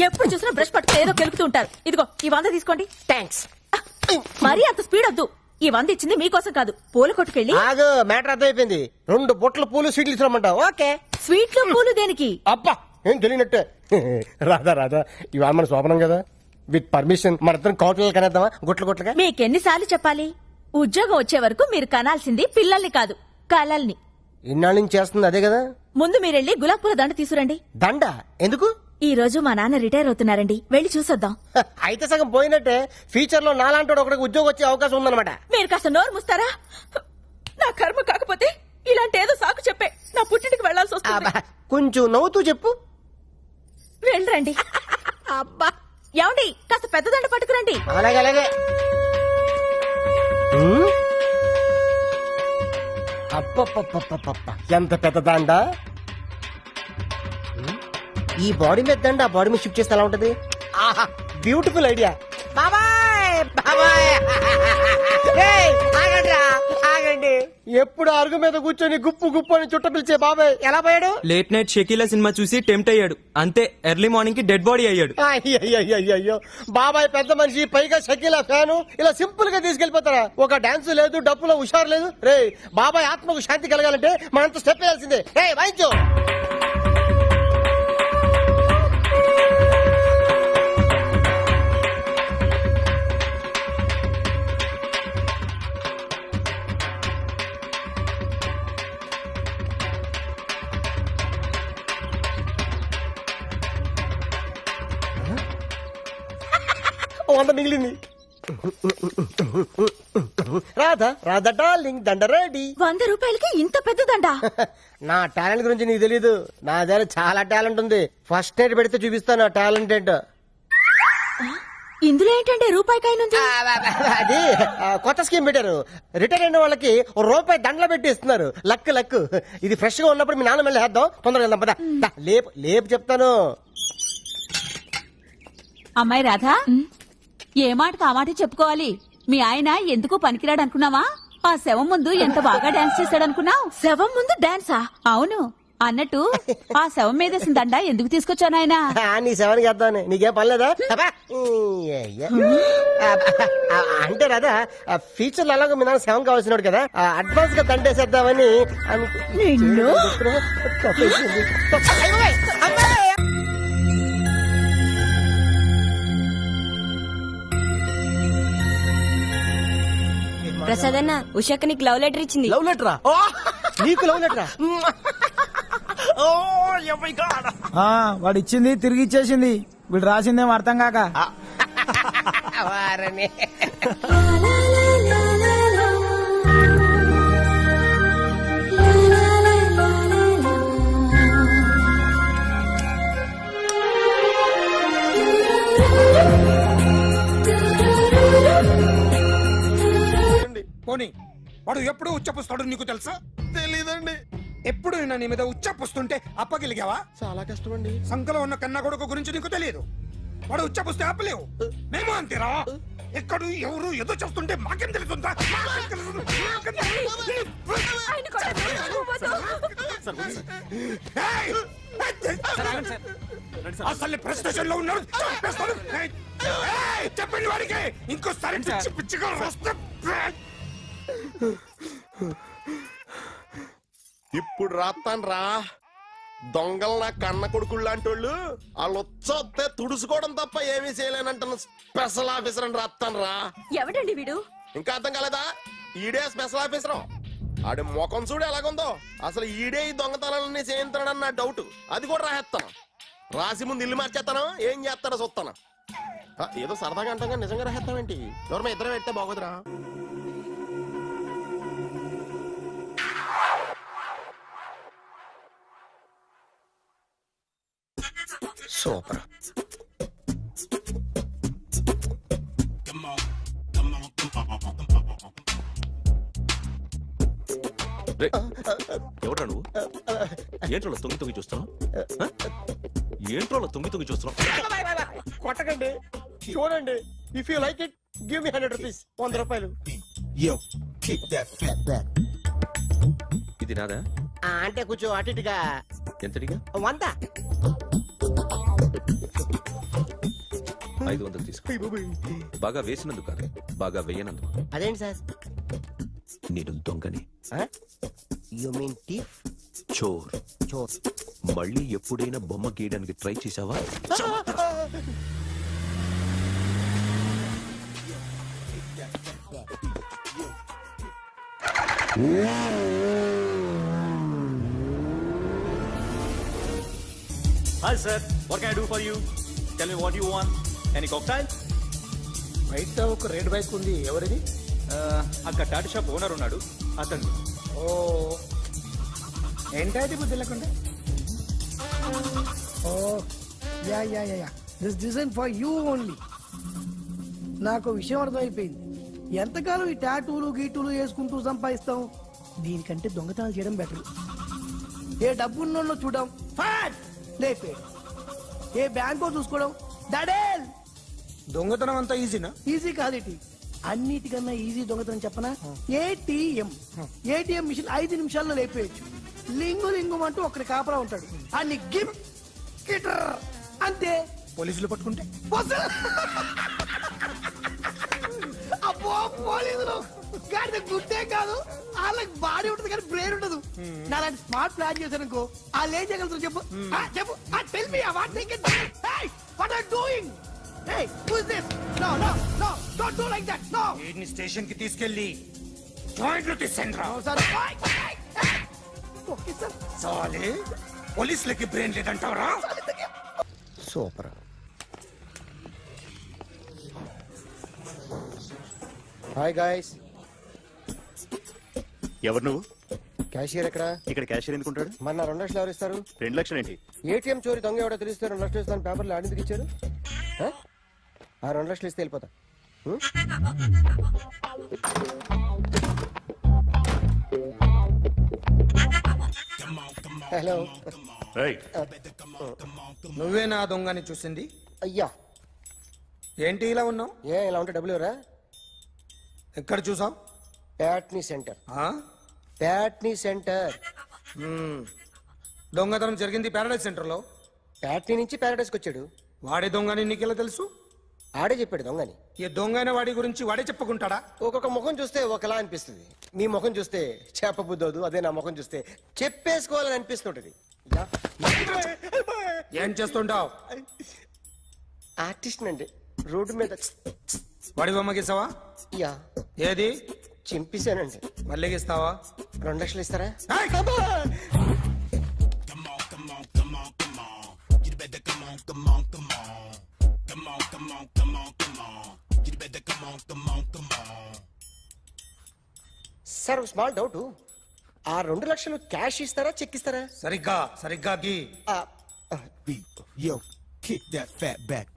ఎప్పుడు చూసినా బ్రష్ పట్టుకుని ఏదో కెలుకుతూ ఉంటారు. ఇదిగో ఈ 100 తీసుకోండి. థ్యాంక్స్. మరీ అంత స్పీడ్ వద్దు. ఈ 100 ఇచ్చింది మీకోసం కాదు, పూల కొట్టుకెళ్ళి. ఆగు, మ్యాటర్ అర్థమైపోయింది. 2 బుట్టలు పూలు స్వీట్లు ఇస్తామంటావు. ఓకే. స్వీట్లు పూలు దేనికి? అబ్బా ఏం తెలియనట్టే. రాధా ఇవాళ మన శోభనం కదా, విత్ పర్మిషన్ మన ఇద్దరం కౌటలు కనేద్దామా? గుట్లుగా మీకెన్నిసార్లు చెప్పాలి? ఉద్యోగం వచ్చే వరకు మీరు కనాల్సింది పిల్లల్ని కాదు, కలల్ని. ఇన్నాళ్ళ నుంచి చేస్తుంది అదే కదా. ముందు మీరెళ్ళి గులాబ్ పూల దండ తీసుకురండి. దండ ఎందుకు? ఈ రోజు మా నాన్న రిటైర్ అవుతున్నారండి, వెళ్ళి చూసొద్దాం. అయితే సగం పోయినట్టే. ఫ్యూచర్ లో నాలాంటి ఒకటికి ఉద్యోగం వచ్చే అవకాశం ఉందన్నమాట. మీరు కాస్త నోరు మూస్తారా? నా కర్మ కాకపోతే ఇలాంటి ఏదో సాకు చెప్పే నా పుట్టింటికి వెళ్లాల్సి వస్తుంది. కొంచెం నవ్వుతూ చెప్పు. వెళ్ళండి. అబ్బా ఏమండి, కాస్త పెద్ద దండ పట్టుకురండి. అలాగే అలాగే. అప్పప్ప ఎంత పెద్ద దండ. ఈ బాడీ మీద దండ ఆ బాడీ మీద షిఫ్ట్ చేస్తే ఎలా ఉంటది? ఆహా బ్యూటిఫుల్ ఐడియా. బాబాయ్ బాబాయ్ ఆగండి. ఎప్పుడు అరుగు మీద కూర్చొని గుప్పు గుప్పు అని చుట్ట పిలిచే బాబాయ్ ఎలా పోయాడు? లేట్ నైట్ షకీలా సినిమా చూసి టెంప్ట్ అయ్యాడు అంతే. ఎర్లీ మార్నింగ్ కి డెడ్ బాడీ అయ్యాడు. అయ్యో బాబాయ్ పెద్ద మనిషి, పైగా షకీలా ఫ్యాను. ఇలా సింపుల్ గా తీసుకెళ్లిపోతారా? ఒక డాన్స్ లేదు, డప్పులో హుషారు లేదు. రే బాబాయ్ ఆత్మకు శాంతి కలగాలంటే మనంత స్టెప్ వేయాల్సిందే. రే వాయించు. వంద మిగిలింది. రాధా డార్లింగ్ దండ రెడీ. 100 రూపాయలకి ఇంత పెద్ద దండ? నా టాలెంట్ గురించి నీకు తెలీదు. నా దగ్గర చాలా టాలెంట్ ఉంది. ఫస్ట్ ఎయిడ్ పెడితే చూపిస్తాను నా టాలెంట్ ఏంటో. ఇందులో ఏంటంటే రూపాయికాయనుంది. అది కొత్త స్కీమ్ పెట్టారు. రిటైర్ అయిన వాళ్ళకి రూపాయి దండలు పెట్టి ఇస్తున్నారు. లక్. ఇది ఫ్రెష్ గా ఉన్నప్పుడు మీ నాన్న మళ్ళీ వేద్దాం. తొందరగా వెళ్దాం పద. లేపు చెప్తాను. అమ్మాయి రాధా, ఏ మాటకు ఆ మాట చెప్పుకోవాలి. మీ ఆయన ఎందుకు పనికిరాడు అనుకున్నావా? ఆ శవం ముందు ఎంత బాగా డాన్స్ చేశాడనుకున్నావు? శవం ముందు డాన్సా? అవును. అన్నట్టు ఆ శవం మీదేసిన దండ ఎందుకు తీసుకొచ్చాను ఆయన? నీ శవానికి వేద్దామని. నీకేం పనిలేదా? అంటే రాదా ఫ్యూచర్ లో అలాగే మీ నాన్న శవం కావాల్సినాడు కదా, అడ్వాన్స్ గా దండేసేద్దామని. ప్రసాద్ అన్న, ఉషాకి నీకు లవ్ లెటర్ ఇచ్చింది. లవ్ లెటరా? నీకు లవ్ లెటరా? వాడు ఇచ్చింది తిరిగి ఇచ్చేసింది. వీడు రాసిందేమో అర్థం కాక. పోనీ వాడు ఎప్పుడు ఉచ్చపుస్తాడు నీకు తెలుసా? తెలీదండి. ఎప్పుడు నీ మీద ఉచ్చపుస్తుంటే అప్పగలిగావా? చాలా కష్టమండి. సంకలో ఉన్న కన్నా కొడుకు గురించి నీకు తెలియదు. వాడు ఉచ్చపుస్తే ఆపలేవు. మేము అంతేరా. ఎక్కడు ఎవరు ఏదో చేస్తుంటే మాకేం తెలుస్తుందా? అసలు ప్రెస్ స్టేషన్ లో ఉన్నాడు. చెప్పండి వాడికి ఇంకోసారి పిచ్చి పిచ్చిగా వస్తే. ఇప్పుడు రాత్తాను రా. దొంగలు నా కన్న కొడుకుళ్ళు లాంటి వాళ్ళు వాళ్ళు వచ్చొస్తే తుడుచుకోవడం తప్ప ఏమీ చేయలేనంటున్న స్పెషల్ ఆఫీసర్ అని రాత్తాను రా. ఎవడండి వీడు? ఇంకా అర్థం కాలేదా? ఈడే స్పెషల్ ఆఫీసర్. ఆడి ముఖం చూడు ఎలాగుందో. అసలు ఈడే ఈ దొంగతనాలన్నీ చేయించాడని నా డౌట్. అది కూడా రాసేస్తాను. రాసి ముందు ఇల్లు మార్చేస్తాను. ఏం చేస్తాడో చూస్తాను. ఏదో సరదాగా అంటాగా నిజంగా రాసేస్తామేంటి? ఎవరన్నా ఇద్దరం పెడితే బాగోదురా. సూపర్. ఎవడ్రా నువ్వు? ఏంట్రోలో తొంగి చూస్తున్నావు? ఏంట్రోలో తొంగి చూస్తున్నావు? కొట్టకండి, చూడండి. If you like it give me 100 rupees. 100 రూపాయలు. ఇది నాదా? అంటే కొంచెం అటు ఇటుగా. ఎంతడిగా? 100. 500 తీసుకో. బాగా వేసినందుకు కాదు, బాగా వేయనందుకు. అదేంటి సార్? నేను దొంగని, యు మీన్ థీఫ్? చోర్. చోర్. మళ్ళీ ఎప్పుడైనా బొమ్మ గీయడానికి ట్రై చేసావా? Hi sir, what can I do for you? Tell me what you want. Any cocktail? బయట ఒక రెడ్ బైక్ ఉంది, ఎవరిది? అక్కడ టాటా షాప్ ఓనర్ ఉన్నాడు, అతను. ఓ ఏంటది బుద్ధి లేకుండా? Oh yeah yeah yeah yeah this design for you only. నాకు విషయం అర్థమైపోయింది. ఎంతకాలం ఈ టాటూలు గీటూలు వేసుకుంటూ సంపాదిస్తాం? దీనికంటే దొంగతనాలు చేయడం బెటర్. ఏ డబ్బున్నోళ్ళు చూడడం ఫాట్ లేపే, ఏ బ్యాంకో చూసుకోవడం దడేల్. దొంగతనం అంతా ఈజీనా? ఈజీ కాదు, అన్నిటికన్నా ఈజీ దొంగతనం చెప్పనా? ఏటీఎం మిషన్ 5 నిమిషాల్లో లేపేయచ్చు. లింగు లింగు అంటూ ఒకరి కాపలా ఉంటాడు, అన్ని గిమ్ గిటర్ అంతే. పోలీసులు పట్టుకుంటే అబ్బో పోలీసులు గాడి గుట్టే కాదు, వాళ్ళకి బాడీ ఉంటుంది కానీ బ్రెయిన్ ఉండదు. నాలాంటి స్మార్ట్ ప్లాన్ చేశానుకో, వాళ్ళు ఏం చేయగలుగుతారు చెప్పు? చెప్పు, tell me what they can do. Hey what are doing? Hey who is this? No no no don't do like that. No, వీడిని స్టేషన్ కి తీసుకెళ్ళి జాయింట్లు తీసేంద్రా. Sir okay sir. చాలే, పోలీసులకి బ్రెయిన్ లేదంటావరా? సూపర్. Hi guys. ఎవరు నువ్వు? క్యాషియర్ ఎక్కడ? ఇక్కడ క్యాషియర్ ఎందుకుంటాడు? మన 2 లక్షలు ఎవరు ఇస్తారు? 2 లక్షలు ఏంటి? ఏటీఎం చోరీ దొంగ ఎవడో తెలిస్తే 2 లక్షలు ఇస్తాను పేపర్లు ఆడిందుకు ఇచ్చారు. ఆ 2 లక్షలు ఇస్తే వెళ్ళిపోతా. హలో. నువ్వే నా దొంగని చూసింది? అయ్యా ఏంటి ఇలా ఉన్నావు? ఏ ఇలా ఉంటే డబ్బులు ఎవరా? ఎక్కడ చూసావు? ప్యాట్నీ సెంటర్. ప్యాట్నీ సెంటర్. దొంగతనం జరిగింది పారాడైజ్ సెంటర్ లో. ప్యాట్నీ నుంచి ప్యారడైస్కి వచ్చాడు. వాడే దొంగని నీకెలా తెలుసు? ఆడే చెప్పాడు దొంగని. ఈ దొంగైన వాడి గురించి వాడే చెప్పుకుంటాడా? ఒక్కొక్క ముఖం చూస్తే ఒకలా అనిపిస్తుంది. మీ ముఖం చూస్తే చెప్పబుద్దోదు, అదే నా ముఖం చూస్తే చెప్పేసుకోవాలని అనిపిస్తుంటది. ఏం చేస్తుంటావు? ఆర్టిస్ట్ అండి, రోడ్డు మీద. వాడి బొమ్మ గీసావా? యా. ఏది? చింపేశానండి. మళ్ళీ గీస్తావా? 2 లక్షలు ఇస్తారా? సార్ స్మాల్ డౌట్, ఆ 2 లక్షలు క్యాష్ ఇస్తారా చెక్ ఇస్తారా? సరిగ్గా సరిగ్గా గీ. Yo, kick that fat back.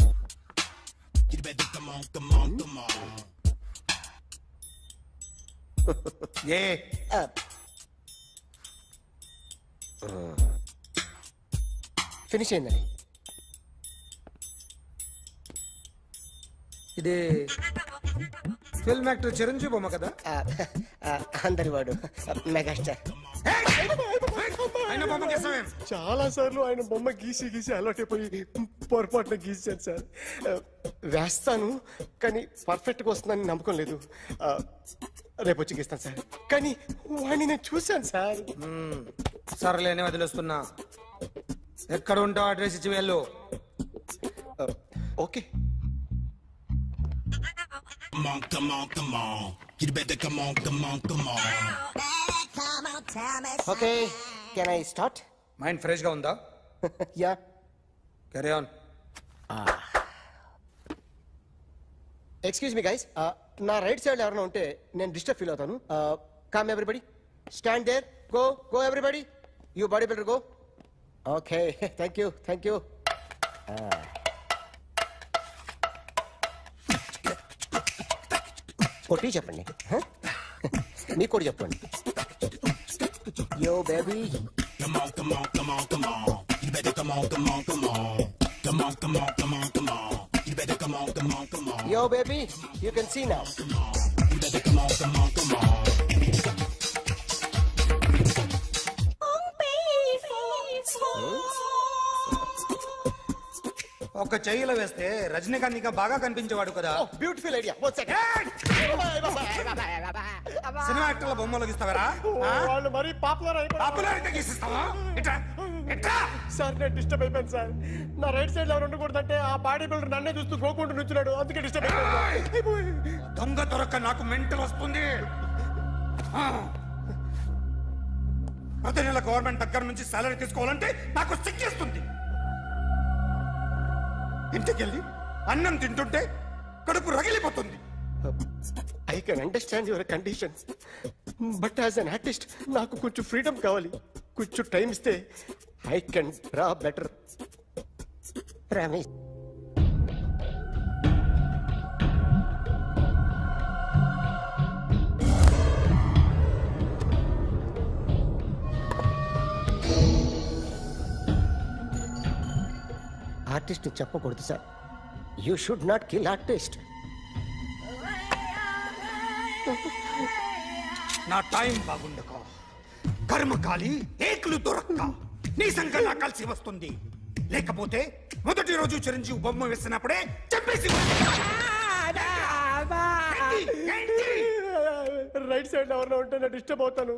A finish అయిందండి. ఇది ఫిల్మ్ యాక్టర్ చిరంజీవి బొమ్మ కదా? అందరి వాడు మెగాస్టార్. ఆయన బొమ్మ గీసావేం? చాలా సార్లు ఆయన బొమ్మ గీసి గీసి అలవాటైపోయి పొరపాటున గీసాను సార్. వేస్తాను కానీ పర్ఫెక్ట్ గా వస్తుందని నమ్మకం లేదు. రేపు వచ్చి గీస్తాను సార్. కానీ వాడిని నేను చూశాను సార్. సర్లేని వదిలేస్తున్నా. ఎక్కడ ఉంటావు అడ్రస్ ఇచ్చి వెళ్ళు. Okay. Okay, can I start? Mind fresh గా ఉందా? Yeah. Carry on. Excuse me guys, నా రైట్ సైడ్ ఎవరైనా ఉంటే నేను డిస్టర్బ్ ఫీల్ అవుతాను. Come everybody, stand there, go go everybody, you body builder go. Okay, thank you thank you. కొట్టి చెప్పండి, మీకు కూడా చెప్పండి. Yo baby. Yo, baby, you can see now. ఒక చెయ్యిలో వేస్తే రజనీకాంత్ ఇంకా బాగా కనిపించేవాడు కదా. Beautiful idea. సినిమా యాక్టర్ల బొమ్మలు గీస్తావరా? వాళ్ళు మరీ పాపులర్ అయిపోయారు పాపులారిటీ గీసిస్తావా? ఇట్రా ఇట్రా. సార్. నేను డిస్టర్బ్ అయిపోయాను సార్. నా రైట్ సైడ్ ఎవరు ఉండకూడదంటే ఆ బాడీ బిల్డర్ నన్నే చూస్తూ గోకుంటూ నుంచున్నాడు, అందుకే డిస్టర్బ్ అయిపోయాను. దొంగ దొరక్క నాకు మెంటల్ వస్తుంది. ఆ. ప్రతి నెల గవర్నమెంట్ దగ్గర నుంచి సాలరీ తీసుకోవాలంటే నాకు సిగ్గేస్తుంది. ఇంటికెళ్ళి అన్నం తింటుంటే కడుపు రగిలిపోతుంది. I can understand your conditions, but as an artist నాకు కొంచెం ఫ్రీడమ్ కావాలి. కొంచెం టైం ఇస్తే I can draw better. Ramesh artist చెప్పకూడదు sir. You should not kill artist. నా టైం బాగుండక కర్మకాలి ఏకులు దొరక్క నీ సంఖ్య నాకు కలిసి వస్తుంది. లేకపోతే మొదటి రోజు చిరంజీవి బొమ్మ వేసినప్పుడే చెప్పేసి రైట్ సైడ్ ఎవరిలో ఉంటే నేను డిస్టర్బ్ అవుతాను.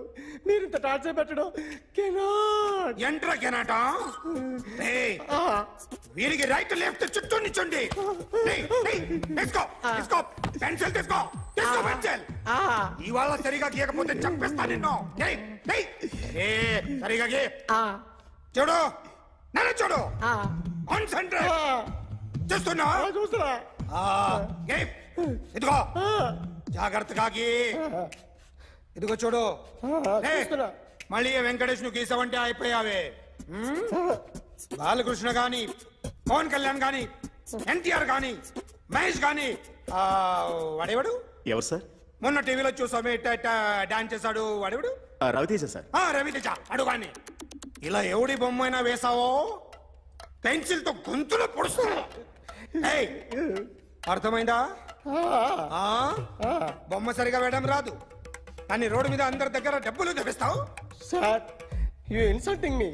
మీరు ఇంత టార్చర్ పెట్టడం కెనాట్. ఎంట్రా కెనాట. వీరికి రైట్ లెఫ్ట్ చుట్టూ నిచ్చండి. తీసుకో పెన్సిల్ తీసుకో పెన్సిల్. ఇవాళ సరిగా గీయకపోతే చంపేస్తా నిన్ను. సరిగా గీ. చూడు నన్ను చూడు. కాన్సంట్రేట్ చూస్తున్నా. చూస్తున్నా. ఇదిగో జాగ్రత్తగా గీ. ఇదిగో చూడు. మళ్ళీ వెంకటేష్ ను గీసావంటే అయిపోయావే. బాలకృష్ణ గాని, పవన్ కళ్యాణ్ గాని, ఎన్టీఆర్ గాని, మహేష్ గాని, వాడేవాడు ఎవరు సార్? మొన్న టీవీలో చూసామే డాన్స్ చేశాడు వాడేవాడు? రవితేజ సార్. రవితేజ అడుగాని. ఇలా ఎవడి బొమ్మ అయినా వేసావో పెన్సిల్ తో గొంతులో పొడుస్తా. అర్థమైందా? బొమ్మ సరిగా వేయడం రాదు కానీ రోడ్డు మీద అందరి దగ్గర డబ్బులు తెప్పిస్తావు. Sir you insulting me.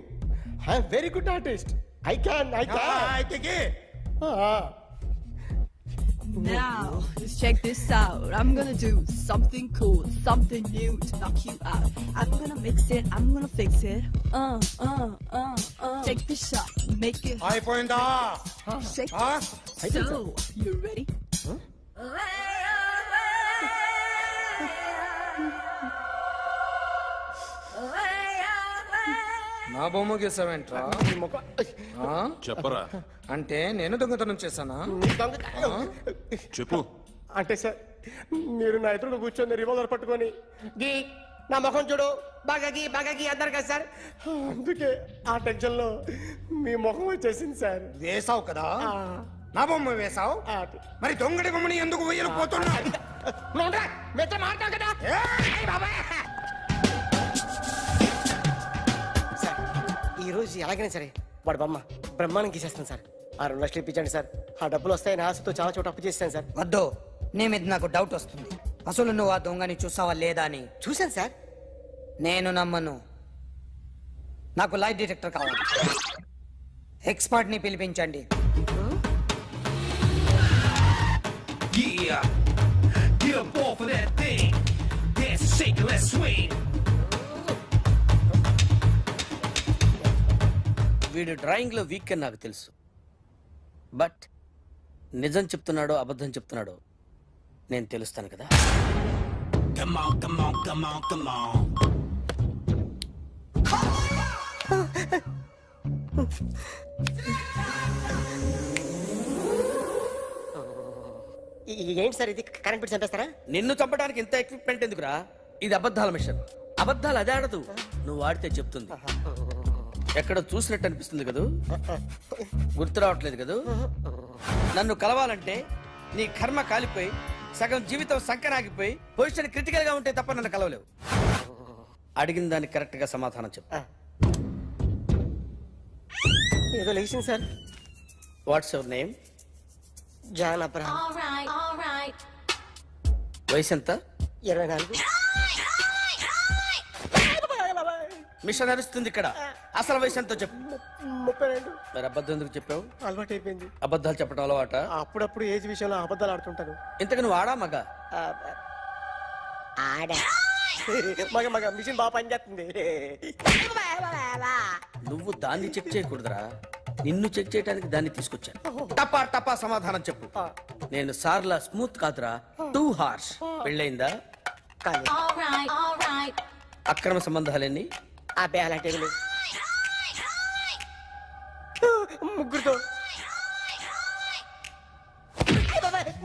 I'm very good artist. I can. Now, let's check this out. I'm gonna do something cool, something new to knock you out. I'm gonna mix it, I'm gonna fix it. Take the shot, make it hot. అయిపోయిందా? Shake it. So, you ready? నా బొమ్మ గీసావేంట్రా? చెప్పరా. అంటే నేను దొంగతనం చేశానా? చెప్పు. అంటే సార్ మీరు నా ఎదురు కూర్చొని రివాల్వర్ పట్టుకొని గీ నా ముఖం చూడు బాగా గీ అన్నారు కదా సార్. అందుకే ఆ టెన్షన్ లో మీ ముఖం వచ్చేసింది సార్. వేసావు కదా, నా బొమ్మ వేసావు. మరి దొంగడి బొమ్మని ఎందుకు వేయలు పోతున్నా? సార్ ఈ రోజు ఎలాగైనా సరే వాడు బొమ్మ బ్రహ్మాండం గీసేస్తాను సార్. 6 లక్షలు ఇప్పించండి సార్. ఆ డబ్బులు వస్తాయని ఆశతో చాలా చోట అప్పు చేస్తాను సార్. వద్దు, నీ మీద నాకు డౌట్ వస్తుంది. అసలు నువ్వు ఆ దొంగని చూసావా లేదా అని. చూశాను సార్. నేను నమ్మను. నాకు లైట్ డిటెక్టర్ కావాలి. ఎక్స్పర్ట్ ని పిలిపించండి. వీడు డ్రాయింగ్ లో వీక్ అని నాకు తెలుసు, బట్ నిజం చెప్తున్నాడో అబద్ధం చెప్తున్నాడో నేను తెలుస్తాను కదా. ఏంటి సార్ ఇది? కరెంట్ బిల్ చంపేస్తారా? నిన్ను చంపడానికి ఇంత ఎక్విప్మెంట్ ఎందుకురా? ఇది అబద్ధాల మిషన్. అబద్ధాలు అదే ఆడదు, నువ్వు ఆడితే చెప్తుంది. ఎక్కడ చూసినట్టు అనిపిస్తుంది కదూ, గుర్తు రావట్లేదు కదూ. నన్ను కలవాలంటే నీ కర్మ కాలిపోయి సగం జీవితం సంకరాగిపోయి పొజిషన్ క్రిటికల్ గా ఉంటే తప్ప నన్ను కలవలేవు. అడిగిన దానికి కరెక్ట్ గా సమాధానం చెప్పు. ఏదో లేచింది sir. What's your name? John Abraham. వయసు ఎంత? 24. మిషన్ నడుస్తుంది ఇక్కడ. అసలు వయసు ఎంతో చెప్పు. 32. మరి అబద్ధం ఎందుకు చెప్పావు? అలవాటు అయిపోయింది. అబద్ధాలు చెప్పడం అలవాట? అప్పుడప్పుడు ఏజ్ విషయంలో అబద్ధాలు ఆడుతుంటాను. ఇంతకు నువ్వు ఆడా మగ? ఆడా మగ మగ మిషన్ బాగా పనిచేస్తుంది. నువ్వు దాన్ని చెక్ చేయకూడదురా, నిన్ను చెక్ చేయడానికి దాన్ని తీసుకొచ్చాను. టపా టపా సమాధానం చెప్పు. నేను సార్లా స్మూత్ కాదురా, టూ హార్ష్. పెళ్ళయిందా? అక్రమ సంబంధాలన్నీ? అబ్బే అలాంటి ముగ్గురుతో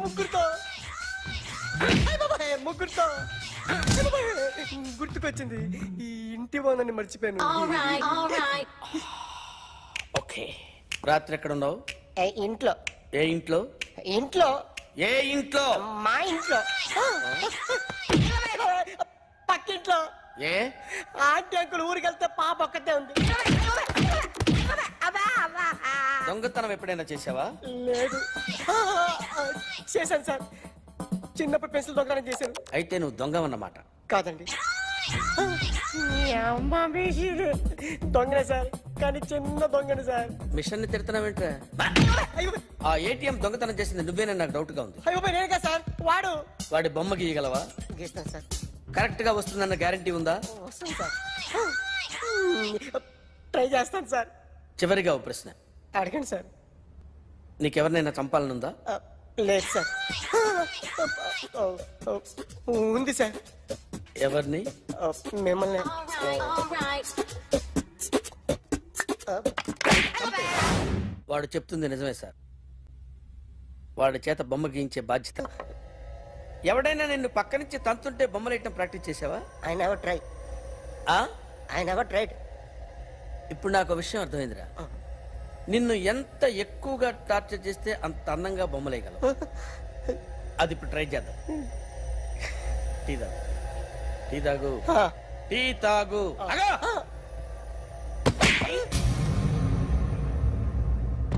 ముగ్గురుతో ముగ్గురుతో గుర్తుకొచ్చింది. ఈ ఇంటి బాగుందని మర్చిపోయాను. ఓకే. రాత్రి ఎక్కడ ఉన్నావు? ఇంట్లో. ఏ ఇంట్లో? ఇంట్లో. ఏ ఇంట్లో? మా ఇంట్లో. పక్కింట్లో. ఏ ఆంటీ అంకుల్ ఊరికి వెళ్తే పాప ఒక్కతే ఉంది. దొంగతనం ఎప్పుడైనా చేసావా? లేదు. చేశాను సార్, చిన్నప్పుడు పెన్సిల్ దొంగతనం చేశాను. అయితే నువ్వు దొంగ అన్నమాట. కాదండి, దొంగనే సార్, కానీ చిన్న దొంగని సార్. మిషన్ ని తిడుతున్నావేంట్రా? ఆ ఏటీఎం దొంగతనం చేసింది నువ్వేనని నాకు డౌట్ గా ఉంది. అయ్యో నేనే కదా సార్. వాడి బొమ్మ గీయగలవా? గీస్తాను సార్. కరెక్ట్ గా వస్తుందన్న గ్యారంటీ ఉందా? వస్తాను సార్, ట్రై చేస్తాను సార్. చివరిగా ఓ ప్రశ్న అడగండి సార్. నీకెవరినైనా చంపాలనుందా? లేదు సార్. ఉంది సార్. ఎవరిని? మిమ్మల్ని. వాడు చెప్తుంది నిజమే సార్. వాడి చేత బొమ్మ గీయించే బాధ్యత. ఎవడైనా నిన్ను పక్క నుంచి తంతుంటే బొమ్మలేయటం ప్రాక్టీస్ చేసావా? I never try. I never tried. ఇప్పుడు నాకు విషయం అర్థమైందిరా. నిన్ను ఎంత ఎక్కువగా టార్చర్ చేస్తే అంత అందంగా బొమ్మలేయగలవు. అది ఇప్పుడు ట్రై చేద్దాం. టీ తాగు. టీ తాగు. టీ తాగు.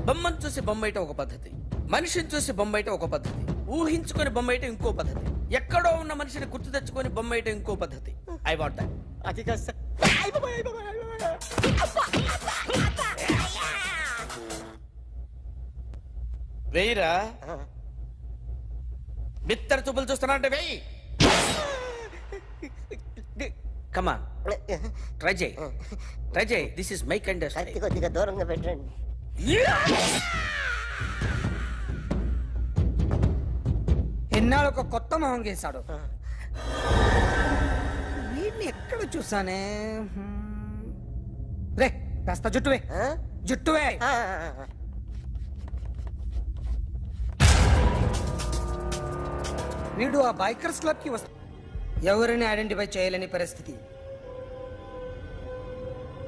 బొమ్మను చూసి బొమ్మయటం ఒక పద్ధతి, మనిషిని చూసి బొమ్మయటం ఒక పద్ధతి, ఊహించుకొని బొమ్మయటం ఇంకో పద్ధతి, ఎక్కడో ఉన్న మనిషిని గుర్తు తెచ్చుకొని బొమ్మయటం ఇంకో పద్ధతి. I want that. అది కాదు సార్. వెయ్యిరా. బిత్తర చూపులు చూస్తున్నా అంటే వెయ్యి. కమాన్, ట్రై చేయి, ట్రై చేయి. This is my kind. కొద్దిగా దూరంగా పెట్టండి. ఎన్నాళ్ళు ఒక కొత్త మొహం గీశాడు. వీడిని ఎక్కడ చూసానే? రే కాస్త జుట్టువే, జుట్టువే. వీడు ఆ బైకర్స్ క్లబ్ కి వస్తా, ఎవరిని ఐడెంటిఫై చేయలేని పరిస్థితి.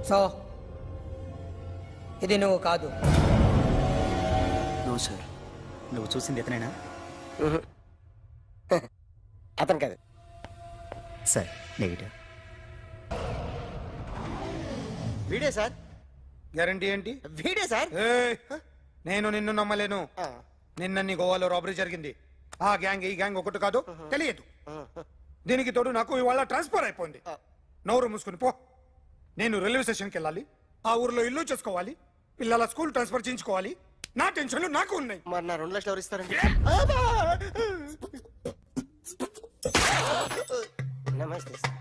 సో ఇది నువ్వు కాదు. నో సార్, నువ్వు చూసింది ఎతనైనా? అతను కాదు సార్. నెగిటివ్. వీడే సార్. గ్యారంటీ ఏంటి? వీడే సార్. నేను నిన్ను నమ్మలేను. నిన్న గోవాలో రాబరీ జరిగింది. ఆ గ్యాంగ్ ఈ గ్యాంగ్ ఒకటి కాదు, తెలియదు. దీనికి తోడు నాకు ఇవాళ ట్రాన్స్ఫర్ అయిపోయింది. నోరు మూసుకుని పో. నేను రైల్వే స్టేషన్కి వెళ్ళాలి, ఆ ఊర్లో ఇల్లు చేసుకోవాలి, పిల్లల స్కూల్ ట్రాన్స్ఫర్ చేయించుకోవాలి. నా టెన్షన్లు నాకు ఉన్నాయి. మరి నా 2 లక్షలు ఎవరు ఇస్తారండి? నమస్తే సార్.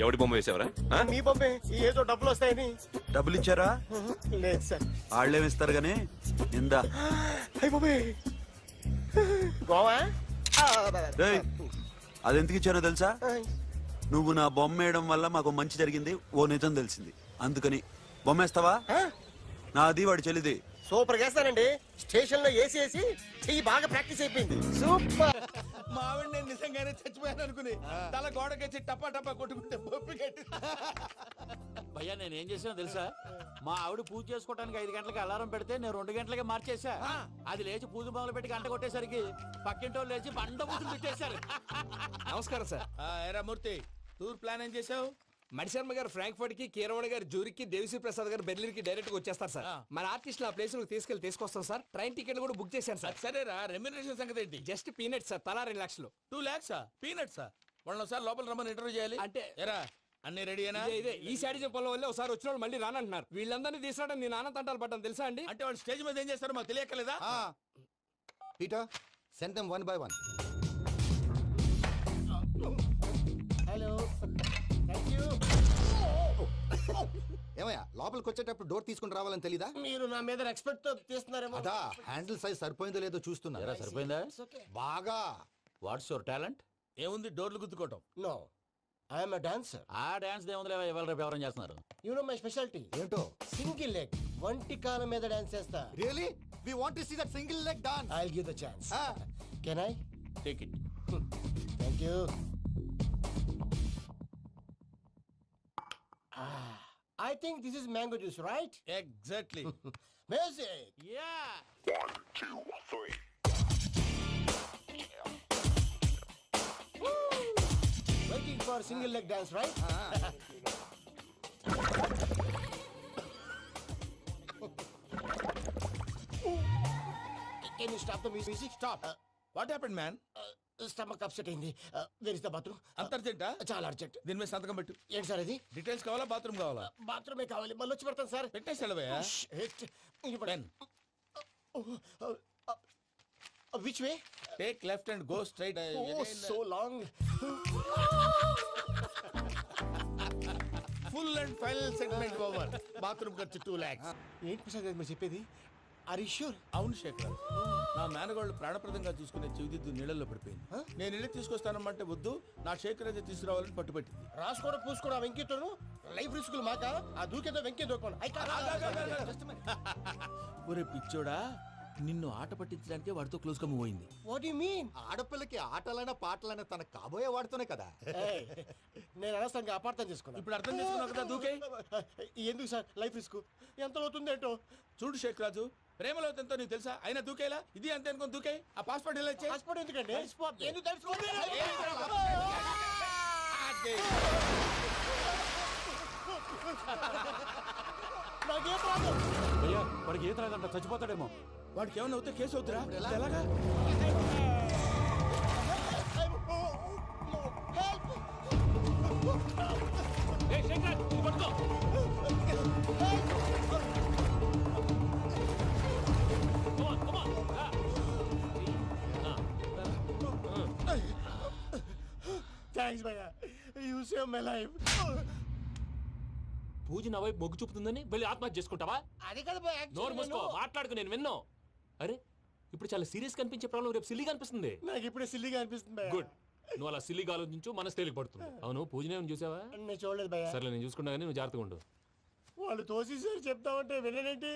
ఎవడి బొమ్మ వేసావరా? మీ బొమ్మే. ఏదో డబ్బులు వస్తాయని. డబ్బులు ఇచ్చారా? లేదు సార్. వాళ్ళేమిస్తారు గానీ ఇందా. అయ్య బాబే, గోవా. అదెందుకు ఇచ్చానో తెలుసా? నువ్వు నా బొమ్మ వేయడం వల్ల మాకు మంచి జరిగింది, ఓ నిజం తెలిసింది. అందుకని బొమ్మేస్తావా? నాది వాడి చెల్లిది. సూపర్ చేస్తానండి. స్టేషన్ లో ఏసీ వేసి చెయ్యి బాగా ప్రాక్టీస్ అయిపోయింది. సూపర్. మా ఆవిడ నేను నిజంగానే చచ్చిపోయాను అనుకుని తల గోడకొచ్చి టపా టపా కొట్టుకుంటే బొప్పి కట్టి. భయ్యా నేనేం చేసానో తెలుసా? మా ఆవిడ పూజ చేసుకోవడానికి 5 గంటలకి అలారం పెడితే నేను 2 గంటలకి మార్చేసా. అది లేచి పూజ మొదలు పెట్టి గంట కొట్టేసరికి పక్కింటి వాళ్ళు లేచి బండ పూజలు పెట్టేశారు. నమస్కారం సార్. ఎరా మూర్తి, టూర్ ప్లాన్ ఏం చేసావు? మణిశర్మ గారు ఫ్రాంక్ఫర్ట్ కి, కీరవాడ గారు జూరిక్ కి, దేవిశ్రీ ప్రసాద్ గారు బెర్లిన్ కి డైరెక్ట్ గా వచ్చేస్తారు సార్. మన ఆర్టిస్ట్ ఆ ప్లేస్ తీసుకొస్తాం సార్. ట్రైన్ టికెట్ కూడా బుక్ చేశాను సార్. సరేరా, రెమ్యూనరేషన్ సంగతి ఏంటి? జస్ట్ పీనట్స్ సార్, తలా 2 లక్షలు. 2 lakhs పీనట్సా? వాళ్ళని ఒకసారి లోపల రమ్మని ఇంటర్వ్యూ చేయాలి అంటే ఎరా అన్ని రెడీయేనా? ఇదే ఈ శాడిజం పొలం వల్లే ఒకసారి వచ్చిన వాళ్ళు మళ్ళీ రానంటున్నారు. వీళ్ళందరినీ తీసుకురావడం నేను నాన్న తంటాలు పడ్డాను తెలుసా అండి? అంటే వాళ్ళు స్టేజ్ మీద ఏం చేస్తారో మాకు తెలియక్కలేదా? Peter send them one by one. Hello thank you. ఏమయ్యా లోపలికి వచ్చేటప్పుడు డోర్ తీసుకుని రావాలని తెలీదా? మీరు నా మీద ఎక్స్పెక్ట్ తో తీస్తున్నారేమో. అదా హ్యాండిల్ సైజ్ సరిపోయిందో లేదో చూస్తున్నా. ఎరా సరిపోయిందా? బాగా. What's your talent? ఏముంది డోర్లు గుద్దుకోవటం? No I'm a dancer. ఆ డాన్స్ దేవుందిలే, ఇవాళ రేపు ఎవరైనా చేస్తున్నారు. యు నో మై స్పెషాలిటీ ఏంటో? సింగిల్ లెగ్, వంటి కాలం మీద డాన్స్ చేస్తా. Really we want to see that single leg dance. I will give the chance. Can I take it. Thank you. I think this is mango juice, right? Exactly. Music. Yeah. 1, 2, 3. Waiting for single leg dance, right? Can you stop the music? Stop. What happened, man? Stomach upset అయింది. Where is the bathroom? అంత అర్జెంటా? చాలా urgent. దీని మీద సంతకం పెట్టు. ఏంటి sir ఇది? Details కావాలా బాత్రూమ్ కావాలా? బాత్రూమే కావాలి. మళ్ళీ వచ్చి పెడతాను సార్. పెట్టేసి వెళ్ళవయ్యా. Pen. Which way? Take left and go straight. Oh, so long. Full and final segment over. Bathroom ఖర్చు 2 lakhs. ఏంటి ప్రసాద్ మీరు చెప్పేది? Are you sure? అవును శేఖర్, నా మేనగోళ్ళు ప్రాణప్రదంగా చూసుకునే చెవిదిద్దు నీళ్ళల్లో పడిపోయింది. నేను ఇల్లు తీసుకొస్తానమ్మంటే వద్దు, నా శేఖర్ అయితే తీసుకురావాలని పట్టుబట్టింది. రాసుకోవడం పూసుకోవడం వెంకీతోను లైఫ్ రిస్కులు మాక. ఆ దూకేదో వెంకీ దూకోండి. ఒరే పిచ్చోడా, నిన్ను ఆట పట్టించడానికే వాడితో క్లోజ్ గా మూవ్ అయింది. What you mean? ఆడపిల్లకి ఆటలైనా పాటలైనా తన కాబోయే వాడుతూనే కదా. నేను అనవసరంగా అపార్థం చేసుకున్నాను. ఇప్పుడు అర్థం చేసుకున్నావు కదా, దూకే. ఎందుకు సార్ లైఫ్ రిస్క్ ఎంత అవుతుంది ఏంటో? చూడు శేఖర్ రాజు, ప్రేమలో ఎంతో నీకు తెలుసా? అయినా దూకేలా ఇది అంతే అనుకుని దూకే. ఆ పాస్పోర్ట్ ఎలా ఇచ్చే? పాస్పోర్ట్ ఎందుకండి? ఎందుకు తెలుసుకోండి? నాకేం రాదు. అయ్యా వాడికి ఈత రాదంట, చచ్చిపోతాడేమో. వాడికి ఏమన్నా అవుతే కేసు అవుతురా? ఎలాగా? థ్యాంక్స్ భయ్యా, యు సేవ్ మై లైఫ్. పూజ నా వైపు మొగ్గు చూపుతుందని వెళ్ళి ఆత్మహత్య చేసుకుంటావా? అది కదా భయ్యా. నోరు మూసుకో, మాట్లాడుకు, నేను విన్నో. అరే ఇప్పుడు చాలా సీరియస్ కనిపించే ప్రాబ్లం రేపు సిల్లీగా అనిపిస్తుంది. నాకు ఇప్పుడే సిల్లీగా అనిపిస్తుంది భయ్యా. గుడ్, నువ్వు అలా సిల్లీగా ఆలోచించు, మనసు తేలిక పడుతుంది. అవును పూజనే చూసావా? నేను చూడలేదు భయ్యా. సరే నేను చూసుకుంటా కానీ నువ్వు జాగ్రత్తగా ఉండు. వాళ్ళు తోసేసారు చెప్తామంటే విననేంటి?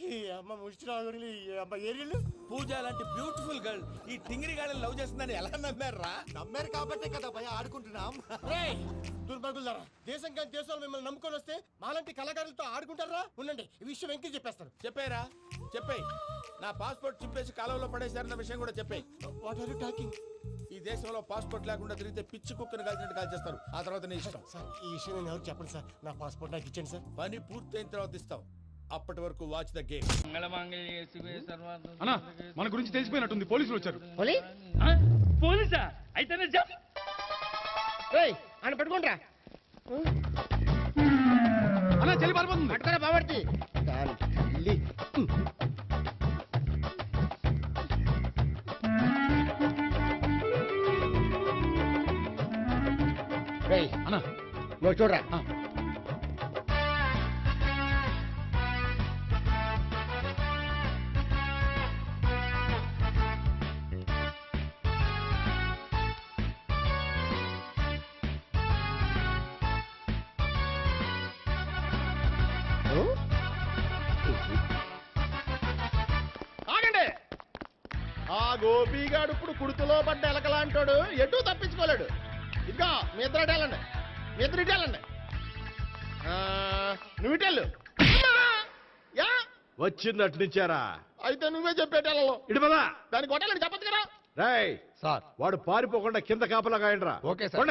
ఈ అమ్మ ముష్టి రాగుడి అమ్మ ఏరియలు. పూజ లాంటి బ్యూటిఫుల్ గర్ల్ ఈ టింగిరి గాళ్ళని లవ్ చేస్తుందని ఎలా నమ్మారా? నమ్మారు కాబట్టే కదా భయ ఆడుకుంటున్నాం. దుర్భగులారా, దేశం కానీ దేశంలో మిమ్మల్ని నమ్ముకొని వస్తే మాలాంటి కళాకారులతో ఆడుకుంటారా? ఉండండి, ఈ విషయం వెంకీ చెప్పేస్తాను. చెప్పారా? చెప్పేయ్. నా పాస్పోర్ట్ చింపేసి కాలంలో పడేశారన్న విషయం కూడా చెప్పేయ్. What are you talking? ఈ దేశంలో పాస్పోర్ట్ లేకుండా తిరిగితే పిచ్చి కుక్కను కాల్చినట్టు కాల్చేస్తారు. ఆ తర్వాత నీ ఇష్టం. సార్ ఈ విషయం నేను ఎవరు చెప్పండి సార్. నా పాస్పోర్ట్ నాకు ఇచ్చేయండి సార్. పని పూర్తయిన తర్వాత ఇస్తాం. అప్పటి వరకు వాచ్ ద గేమ్. అన్నా మన గురించి తెలిసిపోయినట్టుంది, పోలీసులు వచ్చారు. పోలీసా? అయితేనే ఆయన పట్టుకుంటా. అన్నా చెల్లి పారిపోతుంది. పట్టుకోరా బాబర్తి. అన్నా నువ్వు చూడరా. ఆగండి. ఆ గోపిగాడు ఇప్పుడు కుడుతులో పడ్డ ఎలకలాంటాడు, ఎటు తప్పించుకోలేడు. ఇంకా మీ ఇద్దరు వెళ్ళండి, మీ ఇద్దరు ఇటు వెళ్ళండి. నువ్వు ఇటు వెళ్ళు. యా వచ్చిందటు నుంచారా? అయితే నువ్వే చెప్పేటెళ్ళలో ఇటు పదా. దాన్ని కొట్టాలని చెప్పదు కదా. రై సార్ వాడు పారిపోకుండా కింద కాపలా కాయండిరా. Okay sir.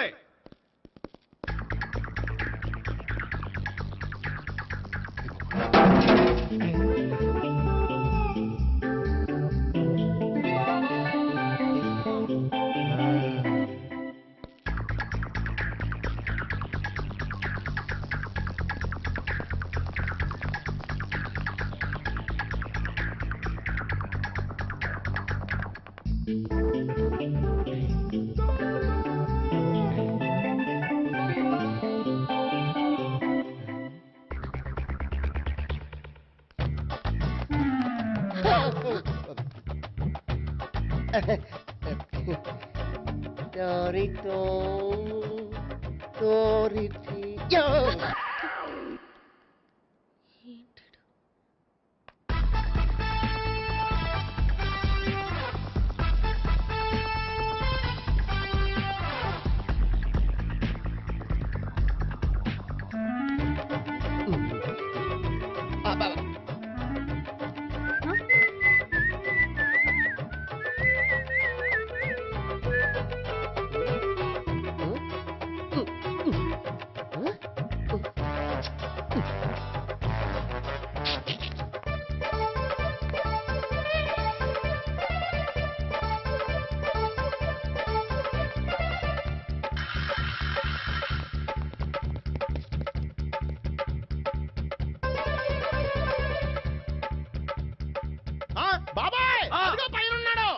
బాబాయ్ పైన ఉన్నాడు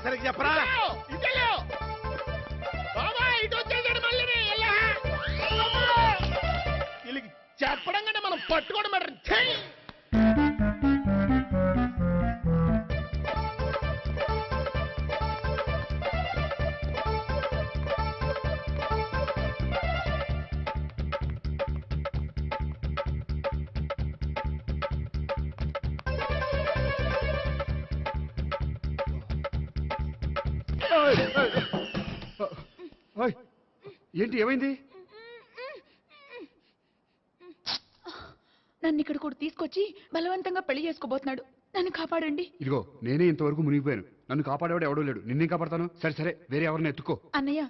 సరిగ్గా చెప్పరా బాబాయ్ ఇటు వచ్చేసాడు మళ్ళీ వీళ్ళకి చెప్పడం కంటే మనం పట్టుకోవడం బెటర్. ఏంటి ఏమైంది? నన్ను ఇక్కడ కూడా తీసుకొచ్చి బలవంతంగా పెళ్లి చేసుకోబోతున్నాడు. నన్ను కాపాడండి. ఇదిగో నేనే ఇంతవరకు మునిగిపోయాను. నన్ను కాపాడేవాడు ఎవడో లేడు. నిన్నే కాపాడతాను. సరే సరే వేరే ఎవరిని ఎత్తుకో. అన్నయ్య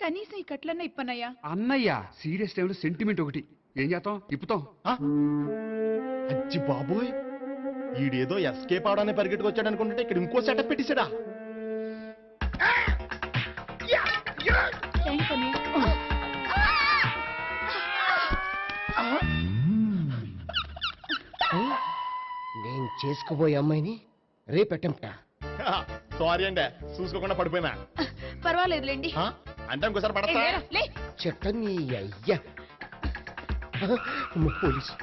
కనీసం ఈ కట్లన్నా ఇప్పన్నయ్యా. అన్నయ్య సీరియస్ టైంలో సెంటిమెంట్ ఒకటి. ఏం చేస్తాం? ఇప్పుతాం. అచ్చి బాబోయ్, ఈడేదో ఎస్కేప్ అవడానికి పరిగెట్టుకు వచ్చాడు అనుకుంటే ఇక్కడ ఇంకో సెటప్ పెట్టేశాడా? థ్యాంక్స్ అన్నయ్య. నేను చేసుకోబోయే అమ్మాయిని రేపెట్టంట. సారీ అండి, చూసుకోకుండా పడిపోయినా. పర్వాలేదులేండి. అంటే ఇంకోసారి పడతా. చెట్ట నీ అయ్యా పోలీసు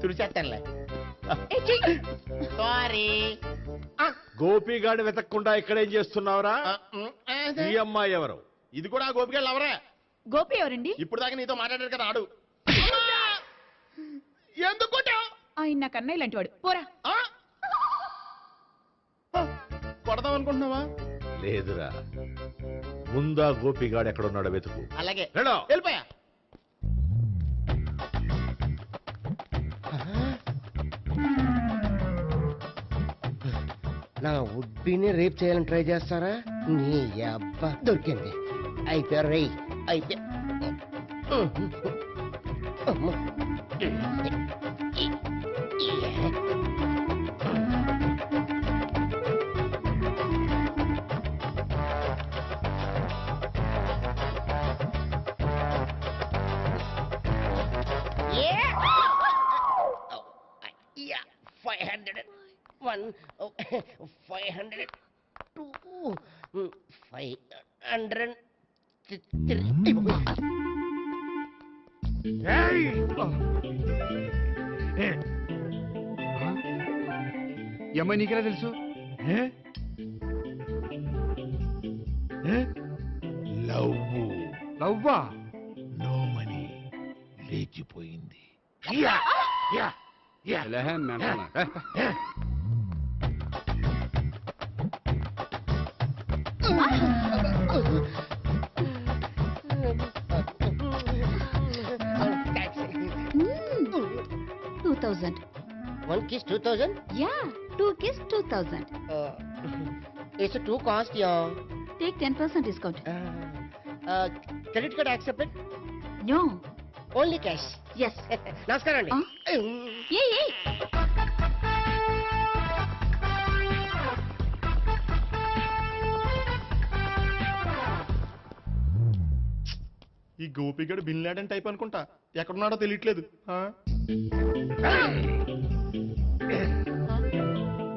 తుడిచేస్తానులే. సారీ. గోపిగాడు వెతకకుండా ఇక్కడేం చేస్తున్నావురా? ఈ అమ్మాయి ఎవరు? ఇది కూడా గోపిగాళ్ళు ఎవరే? గోపి ఎవరండి? ఇప్పుడు దాకా నీతో మాట్లాడారు కదా ఆడు. ఎందుకు ఆయన నాకు అన్నయ్య లాంటి వాడు. పోరా. కొడదాం అనుకుంటున్నావా? లేదురా, ముందా గోపిగాడు ఎక్కడున్నాడో వెతుకు. అలాగే రేడో. వెళ్ళిపోయా. నా ఉడ్బీని రేప్ చేయాలని ట్రై చేస్తారా? నీ అబ్బా దొరికింది. అయిపోయారు రై. అయిపోయా. ఈ అమ్మాయి నీకెలా తెలుసు? లవ్వా? నో మనీ లేచిపోయింది. One kiss 2000? Yeah, 2 kiss 2000. It's a 2 cost, yeah. Take 10% discount. Credit card accepted? No. Only cash. Yes. నమస్కారం అండి. Hey. ఈ గోపిగడు బిన్ లాడెన్ టైప్ అనుకుంటా. ఎక్కడున్నాడో తెలియట్లేదు.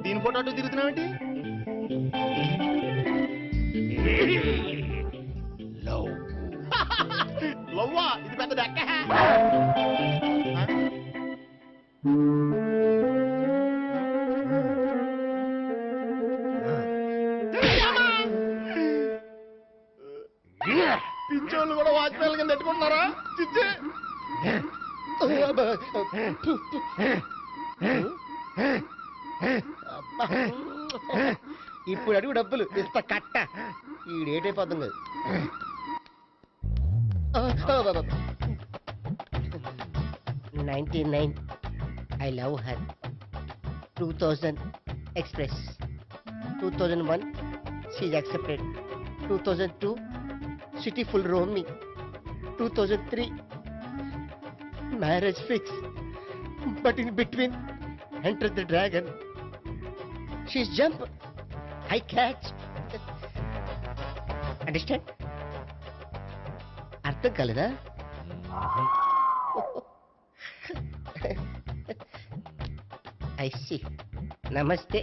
దీని ఫోటో అటు తిరుగుతున్నావేంటి? లవ్వా ఇది పెద్ద డెక్క. పింఛోళ్ళు కూడా వాచ్మెన్ కింద పెట్టుకుంటున్నారా? చిచ్చే ఇప్పుడు అడుగు డబ్బులు ఇస్తా కట్ట. ఈ డేట్ అయిపోతుంది కదా. 99 I love her. 2000 express. 2001 she's accepted. 2002 city full roaming. 2003 marriage fix. But in between enter the dragon. She's jump. I catch. Understand? అర్థం కాలేదా? I see. Namaste.